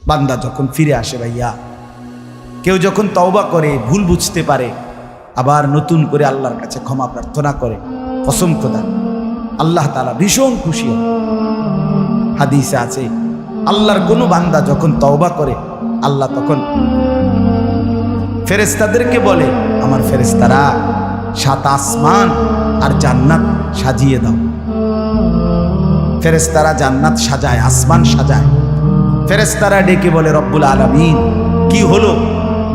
বান্দা যখন ফিরে আসে ভাইয়া, কেউ যখন তওবা করে, ভুল বুঝতে পারে, আবার নতুন করে আল্লাহর কাছে ক্ষমা প্রার্থনা করে, কসম খোদা আল্লাহ তাআলা ভীষণ খুশি হয়। হাদিসে আছে আল্লাহর কোনো বান্দা যখন তওবা করে, আল্লাহ তখন ফেরেশতাদেরকে বলে, আমার ফেরেশতারা 7 আসমান আর জান্নাত সাজিয়ে দাও। ফেরেশতারা জান্নাত সাজায়, আসমান সাজায়। ফেরেশতারা ডেকে বলে, রব্বুল আলামিন কি হলো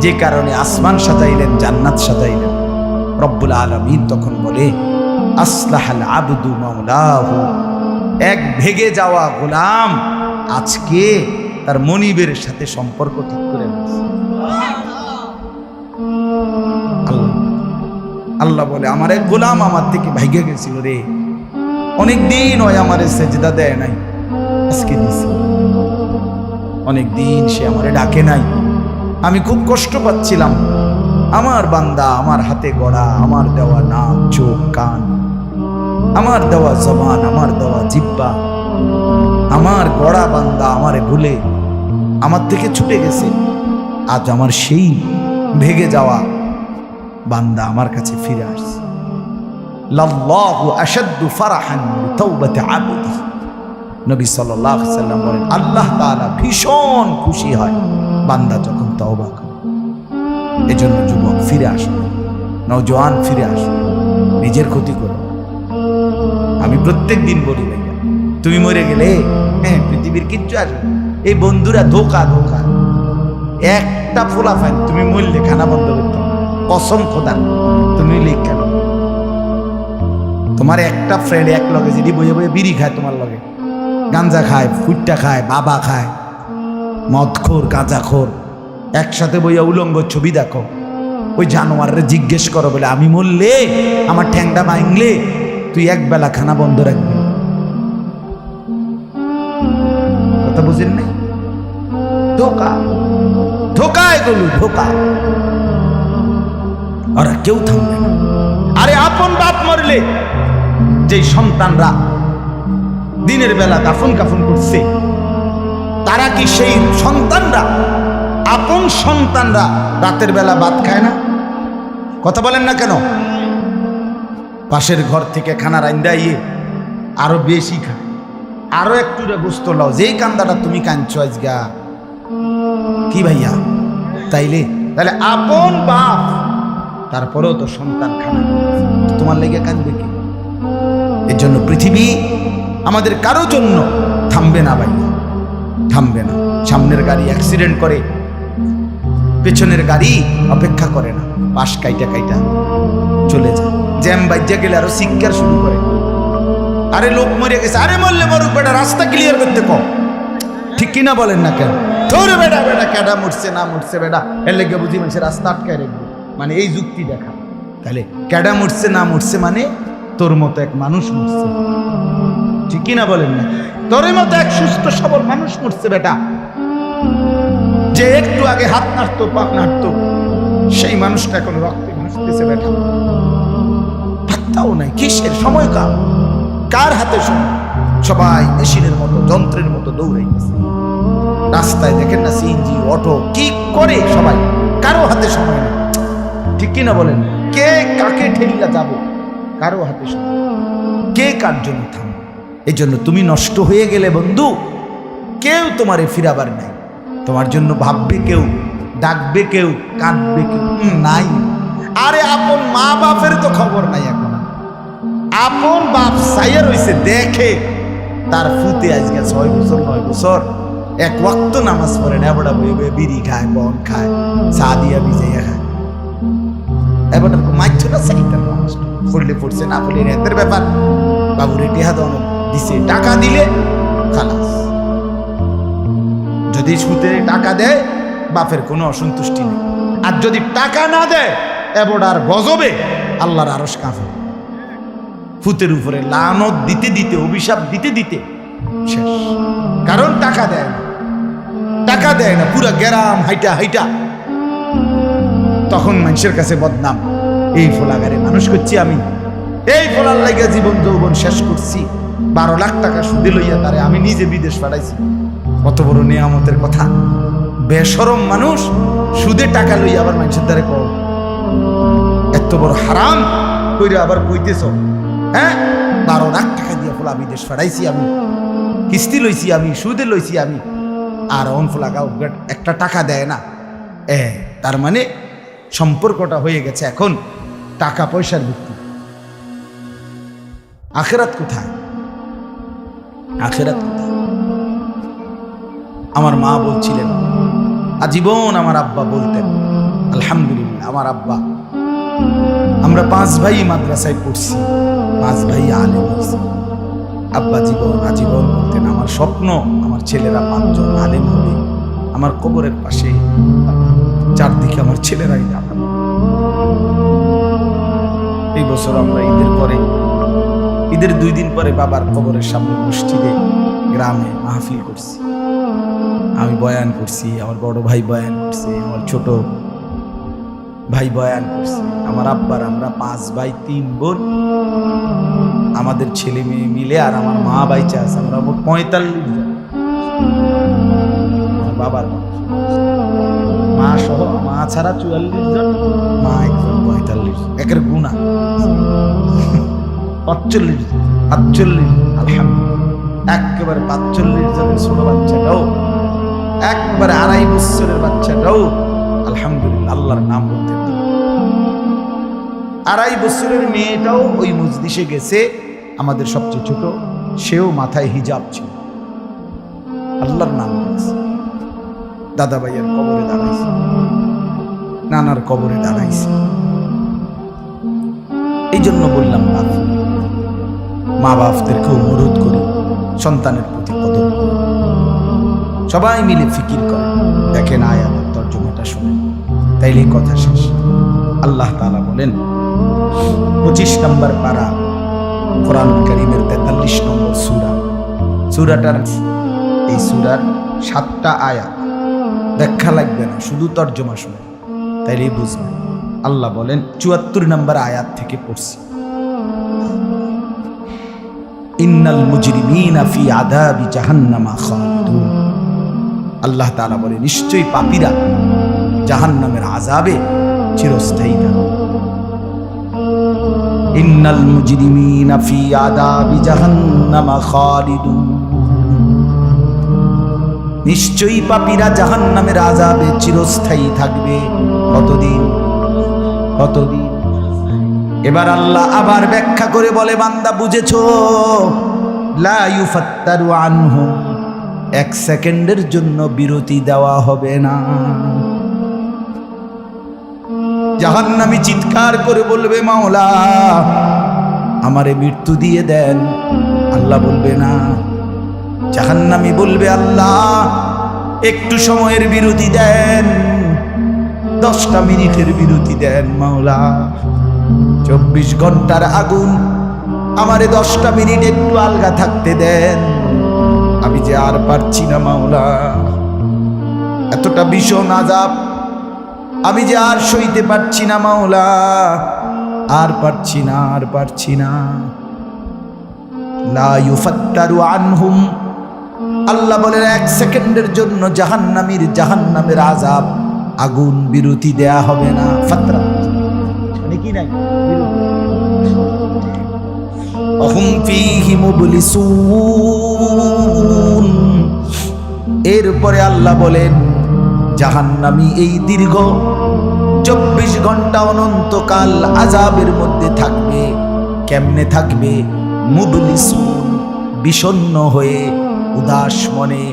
যে কারণে আসমান সাজাইলেন, জান্নাত সাজাইলেন? রব্বুল আলামিন তখন বলে, আসলাহাল আবদু মাওলাহু, এক ভেগে যাওয়া গোলাম আজকে তার মনিবের সাথে সম্পর্ক ঠিক করে নিয়েছে। আল্লাহ বলে, আমার এক গোলাম আমার থেকে ভাইগে গেছিল রে, অনেকদিন হয় আমারে সেজদা দেয় নাই, আজকে দিছে। অনেকদিন সে আমারে ডাকে নাই, আমি খুব কষ্ট পাচ্ছিলাম। আমার বান্দা আমার হাতে গড়া, আমার দেওয়া নাক, চোখ, কান, আমার দেওয়া জবান, আমার দেওয়া জিহ্বা, আমার গড়া বান্দা আমারে ভুলে আমার থেকে ছুটে গেছে। আজ আমার সেই ভেগে যাওয়া বান্দা আমার কাছে ফিরে আসছে। লাল্লাহু আশাদ্দু ফারাহান বিতাওবাতি আবদি, নবী সাল্লাল্লাহু আলাইহি ওয়াসাল্লাম বলেন, আল্লাহ তাআলা ভীষণ খুশি হয় বান্দা যখন তওবা করে। এজন্য যুবক ফিরে আসো, নওজোয়ান ফিরে আসো, নিজের ক্ষতি করো। আমি প্রত্যেক দিন বলি ভাইয়া, তুমি মরে গেলে হ্যাঁ পৃথিবীর কিচ্ছু আসবে। এই বন্ধুরা ধোকা ধোকা, একটা ফোলাফাইন তুমি মরলে খানা বন্ধ করতে, কসম খোদা তুমি লিখ কেন? তোমার একটা ফ্রেন্ড এক লগে যদি বইয়ে বইয়ে বিড়ি খায়, তোমার লগে গাঞ্জা খায়, ফুটটা খায়, বাবা খায়, মদখোর, গাঁজাখোর, একসাথে বইয়া উলঙ্গ ছবি দেখো, ওই জানোয়ারের জিজ্ঞেস করো বলে, আমি মরলে আমার ঠ্যাংটা ভাঙলে তুই এক বেলা খানা বন্ধ রাখবি। কথা বুঝেন নাই? ধোকা ধোকা, এগুলো ধোকা। ওরা কেউ থামবে না। আরে আপন বাপ মরলে যেই সন্তানরা দিনের বেলা দাফন কাফন করছে, তারা কি সেই সন্তানরা, আপন সন্তানরা রাতের বেলা ভাত খায় না? কথা বলেন না কেন? পাশের ঘর থেকে খানা রান্দাইয়ে আরো বেশি খায়, আরো একটু গোস্ত লাও, যেই কান্দাটা তুমি কাঁদছো আজগা। কি ভাইয়া? তাইলে তাহলে আপন বাপ, তারপরেও তো সন্তান খানা, তোমার লেগে কাঁদবে কি? এর জন্য পৃথিবী আমাদের কারো জন্য থামবে না ভাইয়া, থামবে না। সামনের গাড়ি অ্যাক্সিডেন্ট করে, পেছনের গাড়ি অপেক্ষা করে না, পাশ কাইটা কাইটা চলে যায়। জ্যাম বাজ্যা গেলে আরো শিক্ষার শুরু করে, আরে লোক মরে গেছে, আরে মরলে মরুক বেটা, রাস্তা ক্লিয়ার করতে কম। ঠিক কিনা বলেন না কেন? ধরে বেটা বেটা কেডা মরছে না মরছে বেটা, এর লেগে বুঝি মানুষের রাস্তা আটকায় রাখবে, মানে এই যুক্তি দেখা। তাহলে কেডা মরছে না মরছে মানে তোর মতো এক মানুষ মরছে। ঠিক কিনা বলেন না? তোর মতো এক সুস্থ সবল মানুষ মরছে বেটা, যে একটু আগে হাত নাড়তো, পা নাড়তো, সেই মানুষটা এখন রক্তে ভাসতেছে বেটা। ভাবতাও নাই কিসের সময়, কার হাতে সময়? সবাই মেশিনের মতো, যন্ত্রের মতো দৌড়াইতেছে। রাস্তায় দেখেন না সিএনজি, অটো, কি করে সবাই, কারো হাতে সময় নেই। ঠিক কিনা বলেন? কে কাকে ঠেলিয়া যাব, কারো হাতে সময়, কে কার জন্য থাম। এই জন্য তুমি নষ্ট হয়ে গেলে বন্ধু, কেউ তোমারে ফিরাবার নাই। তোমার জন্য ভাববে কেউ, ডাকবে কেউ, কাঁদবে কেউ নাই। আরে আপন মা বাপের তো খবর নাই এখন। আপন বাপ সাইয়া রইছে, দেখে তার ফুতে আজকে 6 বছর 9 বছর এক ওয়াক্ত নামাজ পড়ে না, এবার বিড়ি খায়, বন খায়, চা দিয়া ভিজাইয়া খায়। এবার মাইছটা চাইতাম নামাজ পড়লে পড়ছে, না পড়লে রাতের ব্যাপার। বাবুরে টিহা দাও দিছে, টাকা দিলে খালাস। যদি সুতে টাকা দেয় বাপের কোনো অসন্তুষ্টি নেই, আর যদি টাকা না দেয় এবার আর গজবে আল্লাহর আরশ কাঁপে। ফুতের উপরে লানত দিতে দিতে, অভিশাপ দিতে দিতে শেষ। কারণ টাকা দেয় না, টাকা দেয় না, পুরা গ্রাম হাইটা হাইটা তখন মানুষের কাছে বদনাম। এই ফোলাগারে মানুষ করছি আমি, এই ফোলার লাগিয়া জীবন যৌবন শেষ করছি, 12 লাখ টাকা সুদে লইয়া তারে আমি নিজে বিদেশ পাঠাইছি। কত বড় নিয়ামতের কথা। বেশরম মানুষ সুদে টাকা লই আবার মানুষের দ্বারে কও এত বড় হারাম কইরে আবার কইতেছ, হ্যাঁ 12 লাখ টাকা দিয়ে ফোলা বিদেশ ফাড়াইছি আমি, কিস্তি লইছি আমি, সুদে লইছি আমি, আর অন ফোলা গাও একটা টাকা দেয় না। তার মানে সম্পর্কটা হয়ে গেছে এখন টাকা পয়সার ভিত্তি। আখিরাত কোথায়? আখিরাত কোথায়? আমার মা বলছিলেন, আজীবন আমার আব্বা বলতেন, আলহামদুলিল্লাহ আমার আব্বা, আমরা 5 ভাই মাদ্রাসায় পড়ছি, 5 ভাই আলেম হয়েছি। আব্বা আজীবন বলতেন, আমার স্বপ্ন আমার ছেলেরা 5 জন আলেম হবে, আমার কবরের পাশে চারদিকে আমার ছেলেরাই দাঁড়াবে। এই বছর আমরা ঈদের 2 দিন পরে বাবার কবরের সামনে মসজিদে গ্রামে মাহফিল করছি। আমি বয়ান করছি, আমার বড় ভাই বয়ান করছে, আমার ছোট ভাই বয়ান করছে, আমার আব্বার আমরা 5 ভাই 3 বোন, আমাদের ছেলে মেয়ে মিলে আর আমার মা বাইচা আছে, আমরা মোট 45 জন। আমার বাবার মা সহ, মা ছাড়া 44 জন, মা একজন 45, একের গুণা 45 আলহামদুলিল্লাহ। একেবারে 45 জনের ছোট বাচ্চাটাও, একবারে 2.5 বছরের বাচ্চাটাও আলহামদুলিল্লাহ আল্লাহর নাম বলতে পারে। 2.5 বছরের মেয়েটাও ওই মজলিসে গেছে, আমাদের সবচেয়ে ছোট, সেও মাথায় হিজাব ছিল, আল্লাহর নাম বলছে। দাদা ভাইয়ের কবরে দাঁড়াইছে, নানার কবরে দাঁড়াইছে। এই জন্য বললাম মা বাপদেরকে অনুরোধ করি সন্তানের প্রতি কদর করি, সবাই মিলে ফিকির করে দেখেন, আয়াতের তর্জমাটা শুনে, তাইলে কথা শেষ। আল্লাহ তাআলা বলেন 25 নম্বর পারা কোরআন কারীমের 43 নম্বর সূরা, সূরাটার এই সূরার 7টা আয়াত, ব্যাখ্যা লাগবে না, শুধু তর্জমা শুনে তাইলেই বুঝবেন। আল্লাহ বলেন 74 নম্বর আয়াত থেকে পড়ছি, ইন্নাল মুজরিমিনা ফি আযাবি জাহান্নামা খালিদুন। আল্লাহ তাআলা বলে নিশ্চয়ই পাপীরা জাহান্নামের আযাবে চিরস্থায়ী থাকবে। ইন্নাল মুজরিমিনা ফি আযাবি জাহান্নামা খালিদুন, নিশ্চয়ই পাপীরা জাহান্নামের আযাবে চিরস্থায়ী থাকবে। কতদিন? এবার আল্লাহ আবার ব্যাখ্যা করে বলে, বান্দা বুঝেছো? লা ইউফাত্তারু আনহুম, 1 সেকেন্ডের জন্য বিরতি দেওয়া হবে না। জাহান্নামী চিৎকার করে বলবে, মাওলা আমারে মৃত্যু দিয়ে দেন। আল্লাহ বলবে না। জাহান্নামী বলবে, আল্লাহ একটু সময়ের বিরতি দেন, 10টা মিনিটের বিরতি দেন মাওলা। 24 ঘন্টার আগুন, আমারে 10টা মিনিট একটু আলগা থাকতে দেন, আমি যে আর পারছি না মাওলা, এতটা ভীষণ আযাব আমি যে আর সইতে পারছি না মাওলা, আর পারছি না। লা ইউফাত্তারু আনহুম, আল্লাহ বলেন 1 সেকেন্ডের জন্য জাহান্নামের আযাব, আগুন বিরতি দেয়া হবে না। ফাতরা মানে কি নাই, অহুম ফীহি মুবলিসুন। এরপরে আল্লাহ বলেন জাহান্নামী এই দীর্ঘ 24 ঘন্টা অনন্তকাল আযাবের মধ্যে থাকবে। কেমনে থাকবে? মুবলিসুন, বিষণ্ণ হয়ে, উদাস মনে।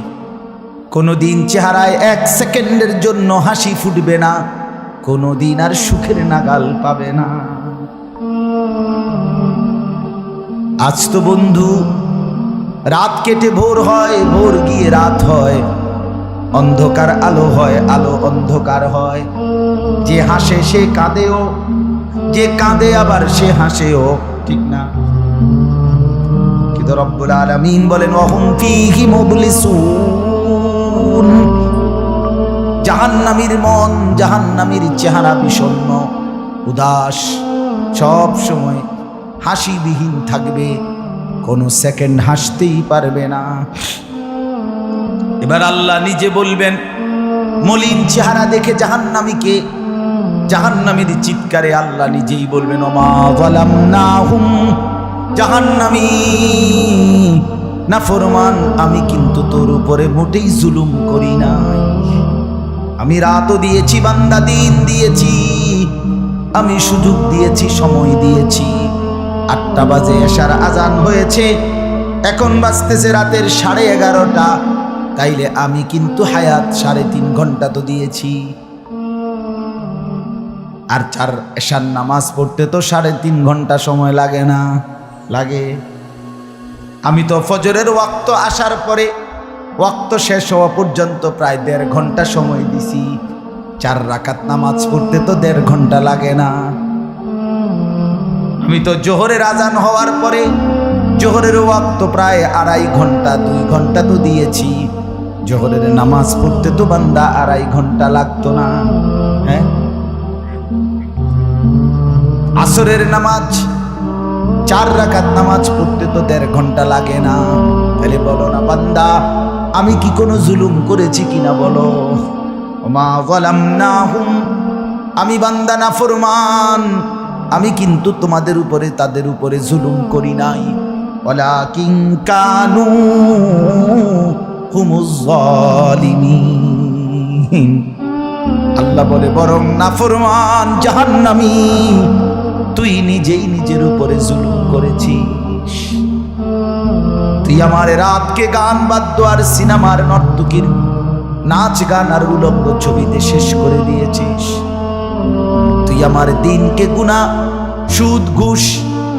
কোনোদিন চেহারায় 1 সেকেন্ডের জন্য হাসি ফুটবে না, কোনোদিন আর সুখের নাগাল পাবে না। আজ তো বন্ধু রাত কেটে ভোর হয়, ভোর গিয়ে রাত হয়, অন্ধকার আলো হয়, আলো অন্ধকার হয়। যে হাসে সে কাঁদেও, যে কাঁদে আবার সে হাসেও, ঠিক না? কিন্তু রব্বুল আলামিন বলেন ওয়াহুম ফীহি মুবলিসুন। জাহান্নামীর মন, জাহান্নামীর চেহারা বিষণ্ণ, উদাস, সব সময় হাসিবিহীন থাকবে, কোনো সেকেন্ড হাসতেই পারবে না। এবার আল্লাহ নিজে বলবেন, মলিন চেহারা দেখে জাহান্নামীকে, জাহান্নামীর চিৎকারে আল্লাহ নিজেই বলবেন, ওমা যালামনাহুম, জাহান্নামী নাফরমান, আমি কিন্তু তোর উপরে মোটেই জুলুম করি নাই। আমি রাতও দিয়েছি বান্দা, দিন দিয়েছি, আমি সুযোগ দিয়েছি, সময় দিয়েছি। 8টা বাজে এশার আজান হয়েছে, এখন বাজতেছে রাতের 11:30। তাইলে আমি কিন্তু হায়াত 3.5 ঘন্টা তো দিয়েছি। আর 4 এশার নামাজ পড়তে তো 3.5 ঘন্টা সময় লাগে না? লাগে। আমি তো ফজরের ওয়াক্ত আসার পরে ওয়াক্ত শেষ হওয়া পর্যন্ত প্রায় 1.5 ঘন্টা সময় দিছি। 4 রাকাত নামাজ পড়তে তো 1.5 ঘন্টা লাগে না? আমি তো জোহরের আজান হওয়ার পরে জোহরের ওয়াক্ত প্রায় 2.5 ঘন্টা, 2 ঘন্টা তো দিয়েছি। জোহরের নামাজ পড়তে তো বান্দা 2.5 ঘন্টা লাগতো না? হ্যাঁ। আসরের নামাজ 4 রাকাত নামাজ পড়তে তো 1.5 ঘন্টা লাগে না? তাহলে বলো না বান্দা, আমি কি কোনো জুলুম করেছি কিনা বলো? ওমা যালামনাহুম, আমি বান্দা নাফরমান, আমি কিন্তু তোমাদের উপরে, তাদের উপরে জুলুম করি নাই। ওয়ালাকিন কানু হুমুজ জালিমিন। আল্লাহ বলে, বরং নাফরমান জাহান্নামী, তুই নিজেই নিজের উপরে জুলুম করেছিস। তুই আমার রাতকে গান বাদ্য আর সিনেমার নর্তকীর নাচ গান আর উলঙ্গ ছবিতে শেষ করে দিয়েছিস। তুই আমার দিনকে গুনাহ, সুদ, ঘুষ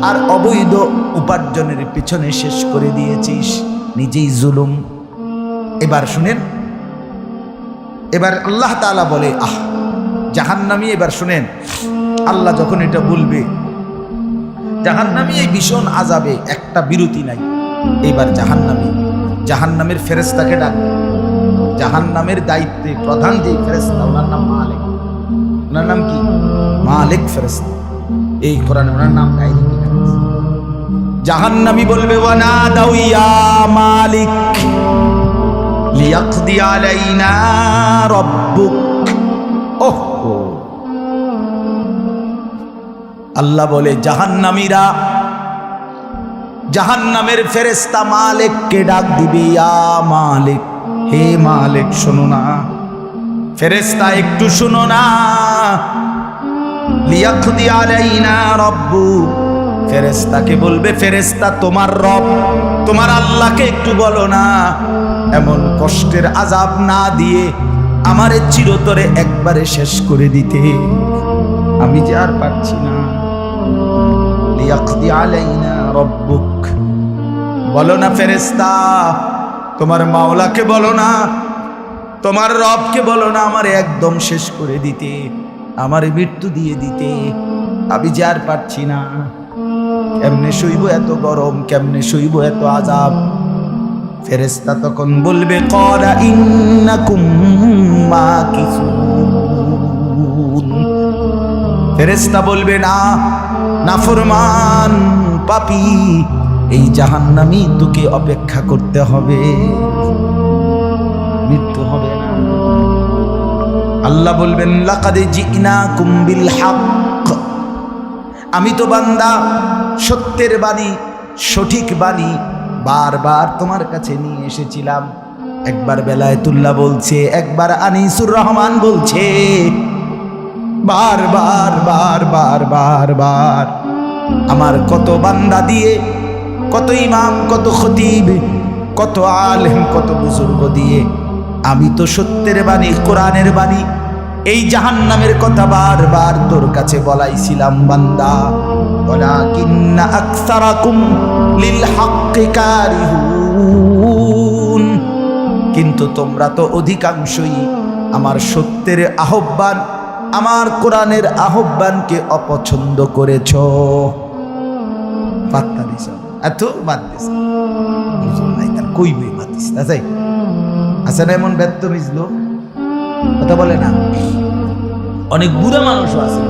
আর অবৈধ উপার্জনের পিছনে শেষ করে দিয়েছিস, নিজেই জুলুম। এবার শুনেন, এবার আল্লাহ তাআলা বলে, জাহান্নামী, এবার শুনেন, আল্লাহ যখন এটা বলবে, জাহান্নামী এই ভীষণ আযাবে একটা বিরতি নাই। এইবার জাহান্নামের ফেরেশতাকে ডাকবে। জাহান্নামের দায়িত্বে প্রধান যে ফেরেশতা, ওনার নাম মালিক। ওনার নাম কি? মালিক ফেরেশতা। এই কোরআনে ওনার নাম গায়রে কি? জাহান্নামী বলবে, ওয়ানাদাউ ইয়া মালিক লিয়াকদি আলাইনা রাব্বুক। ওহো, আল্লাহ বলে, জাহান্নামীরা, জাহান্নামের ফেরেশতা মালিককে ডাক দিবে, ইয়া মালিক, হে মালিক শোনো না। ফেরেশতা একটু শোনো না। লিয়াকদি আলাইনা রাব্বুক, ফেরেশতাকে বলবে, ফেরেশতা তোমার রব, তোমার আল্লাহকে একটু বলো না, এমন কষ্টের আযাব না দিয়ে আমারে চিরতরে একবারে শেষ করে দিতে, আমি যে আর পারছি না। লিয়াকদি আলাইনা রাব্বুক, বলো না ফেরেশতা, তোমার মাওলাকে বলো না, তোমার রবকে বলো না আমারে একদম শেষ করে দিতে, আমারে মৃত্যু দিয়ে দিতে, আমি যে আর পারছি না। কেমনে সইব এত গরম, কেমনে সইব এত আযাব? ফেরেশতা তখন বলবে, ক্বালা ইন্নাকুম মাকিসুন। ফেরেশতা বলবে, না নাফরমান পাপী, এই জাহান্নামী তোকে অপেক্ষা করতে হবে, মৃত্যু হবে না। আল্লাহ বলবেন, লাকাদ জিনাকুম বিল হক, আমি তো বান্দা সত্যের বাণী, সঠিক বাণী বারবার তোমার কাছে নিয়ে এসেছিলাম। একবার বেলায়েতুল্লাহ বলছে, একবার আনিসুর রহমান বলছে, বারবার বারবার বারবার আমার কত বান্দা দিয়ে, কত ইমাম, কত খতিব, কত আলেম, কত বুজুর্গ দিয়ে আমি তো সত্যের বাণী, কোরআনের বাণী, এই জাহান্নামের কথা বারবার তোর কাছে বলাইছিলাম বান্দা। ওয়ালাকিন্না আকসারাকুম লিল হাক্কি কারিহুন, কিন্তু তোমরা তো অধিকাংশই আমার সত্যের আহ্বান, আমার কোরআনের আহ্বানকে অপছন্দ করেছ। পাত্তা দিছ, এত বাদ দিছ, নাই তার কইবই বাদ দিস না। তাই আছে না এমন ব্যর্থ মিজলো, কথা বলে না? অনেক বুড়া মানুষও আছে,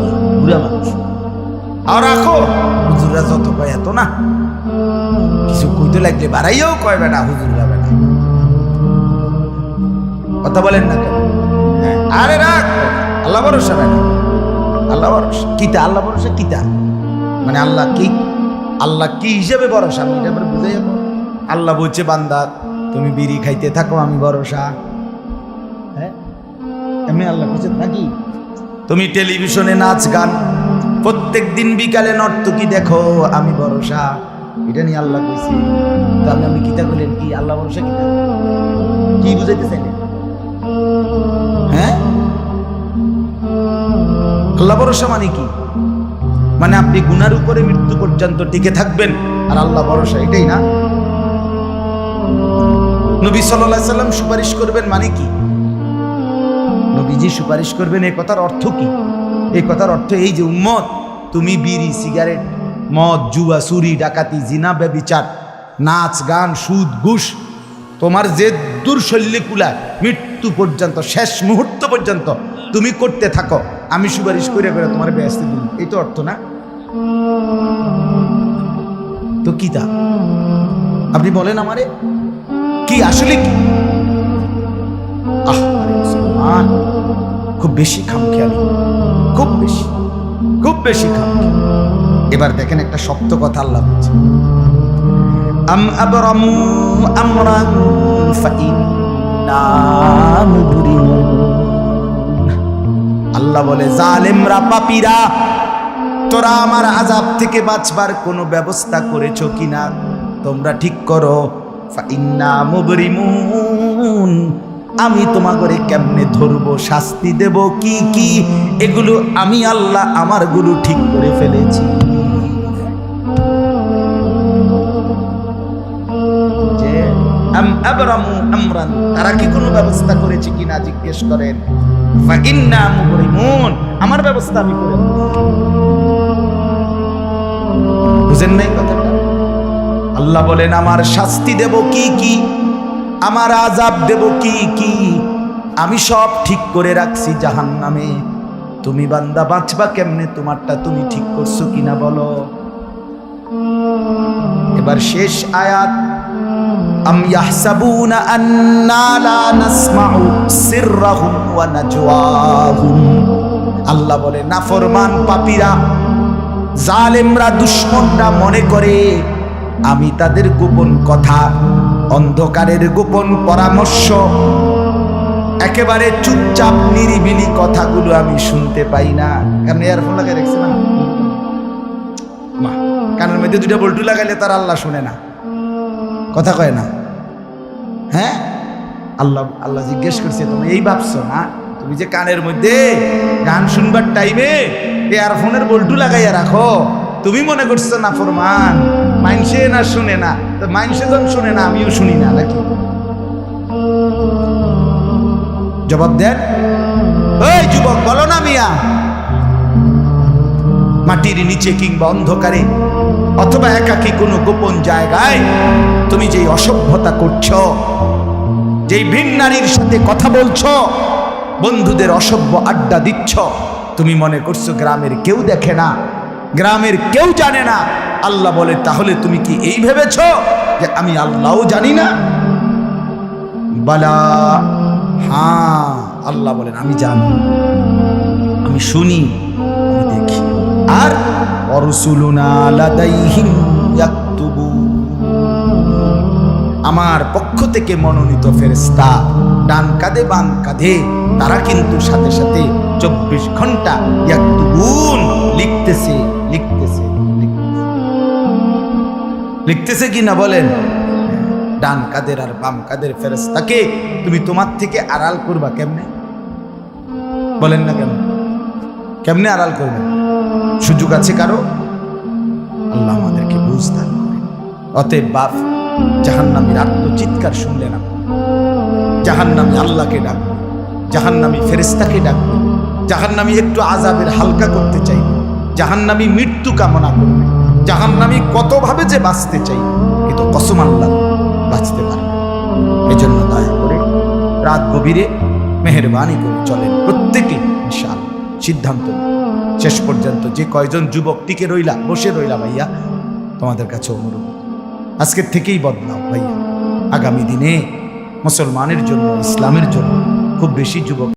বুড়া মানুষ। আর রাখো, হুজুররা যত কয় এত না, কিছু কইতে লাগলে বাড়াইয়াও কয় বেটা হুজুররা বেটা। কথা বলেন না কেন? আরে রাখ, আল্লাহ ভরসা রাখি, আল্লাহ ভরসা কিতা, আল্লাহ ভরসা কিতা মানে আল্লাহ কি, আল্লাহ কি হিসেবে ভরসা আমি এটা বুঝে যাবো। আল্লাহ বলছে বান্দা তুমি বিড়ি খাইতে থাকো আমি ভরসা। হ্যাঁ এমনি আল্লাহ বলছে নাকি? তুমি টেলিভিশনে নাচ গান প্রত্যেক দিন বিকালে নর্তকী দেখো আমি ভরসা, এটা নিয়ে আল্লাহ কইছি। তো আমি কিতা বলেন কি আল্লাহ ভরসা কিতা কি বুঝাইতে চাইলেন? হ্যাঁ আল্লাহ ভরসা মানে কি? মানে আপনি গুনার উপরে মৃত্যু পর্যন্ত টিকে থাকবেন আর আল্লাহ ভরসা, এটাই না? নবী সাল্লাল্লাহু আলাইহি সাল্লাম সুপারিশ করবেন মানে কি? নবীজি সুপারিশ করবেন এই কথার অর্থ কি? এই কথার অর্থ এই যে উম্মত তুমি বিড়ি সিগারেট মদ জুয়া চুরি ডাকাতি জিনা ব্যভিচার নাচ গান সুদ ঘুষ তোমার যে দুর্শল্যে কুলায় মৃত্যু পর্যন্ত শেষ মুহূর্ত পর্যন্ত তুমি করতে থাকো, আমি সুপারিশ করে করে তোমার বেহেশতে দিন, এই তো অর্থ না? তো কি তা আপনি বলেন আমারে কি আসলে কি? মুসলমান খুব বেশি খামখেয়ালি, খুব বেশি খামখেয়ালি। এবার দেখেন একটা শক্ত কথা আল্লাহ বলছে, আম আবরামু আমরান ফাইন্না মুবরিমুন। আল্লাহ বলে জালেমরা পাপীরা তোরা আমার আযাব থেকে বাঁচবার কোনো ব্যবস্থা করেছো কিনা তোমরা ঠিক করো। ফাইন্না মুবরিমুন, আমি তোমাগরে কেমনে ধরবো শাস্তি দেব কি কি এগুলো আমি আল্লাহ আমার গুলো ঠিক করে ফেলেছি। যে আম আবরামু আমরান, তারা কি কোনো ব্যবস্থা করেছে কিনা জিজ্ঞেস করেন। ফাইন্না মুবরিমুন, আমার ব্যবস্থা আমি করে বুঝেন নাই কথাটা? আল্লাহ বলেন আমার শাস্তি দেব কি কি, আমার আযাব দেব কি কি আমি সব ঠিক করে রাখছি জাহান্নামে। তুমি বান্দা বাঁচবা কেমনে তোমারটা তুমি ঠিক করছো কিনা বলো। এবার শেষ আয়াত, আম ইয়াহসাবুনা আন্না লা নাসমাউ সিররাহুম ওয়া নাজওয়াহুম। আল্লাহ বলে নাফরমান পাপীরা জালেমরা দুশমনরা মনে করে আমি তাদের গোপন কথা অন্ধকারের গোপন পরামর্শ একেবারে চুপচাপ নিরিবিলি কথাগুলো আমি শুনতে পাই না। কারণ ইয়ারফোন লাগাই রাখছে না, কানের মধ্যে দুইটা বল্টু লাগাইলে তার আল্লাহ শুনে না, কথা কয় না। হ্যাঁ আল্লাহ জিজ্ঞেস করছে তুমি এই ভাবছো না তুমি যে কানের মধ্যে গান শুনবার টাইমে ইয়ারফোনের বল্টু লাগাইয়া রাখো, তুমি মনে করছো না ফরমান মাইনসে না শুনে না, তো মাইনসে যখন শুনে না আমিও শুনি না নাকি? জবাব দেন ওই যুবক, বলো না মিয়া। মাটির নিচে কিংবা অন্ধকারে অথবা একাকী কোনো গোপন জায়গায় তুমি যেই অসভ্যতা করছো, যেই ভিন নারীর সাথে কথা বলছো, বন্ধুদের অসভ্য আড্ডা দিচ্ছ, তুমি মনে করছো গ্রামের কেউ দেখে না, গ্রামের কেউ জানে না। আল্লাহ বলে তাহলে তুমি কি এই ভেবেছ যে আমি আল্লাহও জানি না? বালা, হ্যাঁ আল্লাহ বলেন আমি জানি, আমি শুনি, আমি দেখি। আর অরসুলুনা লাদাইহিম ইয়াকতুবুন, আমার পক্ষ থেকে মনোনীত ফেরেশতা ডান কাঁধে বাম কাঁধে তারা কিন্তু সাথে সাথে 24 ঘন্টা ইয়াকতুবুন লিখতেছে লিখতেছে লিখতেছে কি না বলেন? ডান কাঁধের আর বাম কাঁধের ফেরেশতাকে তুমি তোমার থেকে আড়াল করবা কেমনে? বলেন না কেন? কেমনে আড়াল করবে? সুযোগ আছে কারো? আল্লাহ আমাদেরকে বুঝতে হবে। অতএব বাপ জাহান্নামীর আত্মচিৎকার শুনলে না, জাহান্নামী আল্লাহকে ডাকবে, জাহান্নামী ফেরেশতাকে ডাকবে, জাহান্নামী একটু আযাবের হালকা করতে চাইবে, জাহান্নামী মৃত্যু কামনা করবে, জাহান্নামী কতভাবে যে বাঁচতে চাই, কিন্তু কসম আল্লাহ বাঁচতে পারবে। এই জন্য দয়া করে রাত গভীরে মেহেরবানি করে চলেন প্রত্যেকে ইনশাআল্লাহ সিদ্ধান্ত শেষ পর্যন্ত। যে কয়জন যুবক টিকে রইলা বসে রইলা ভাইয়া, তোমাদের কাছে অনুরোধ আজকের থেকেই বদলাও ভাইয়া। আগামী দিনে মুসলমানের জন্য ইসলামের জন্য খুব বেশি যুবক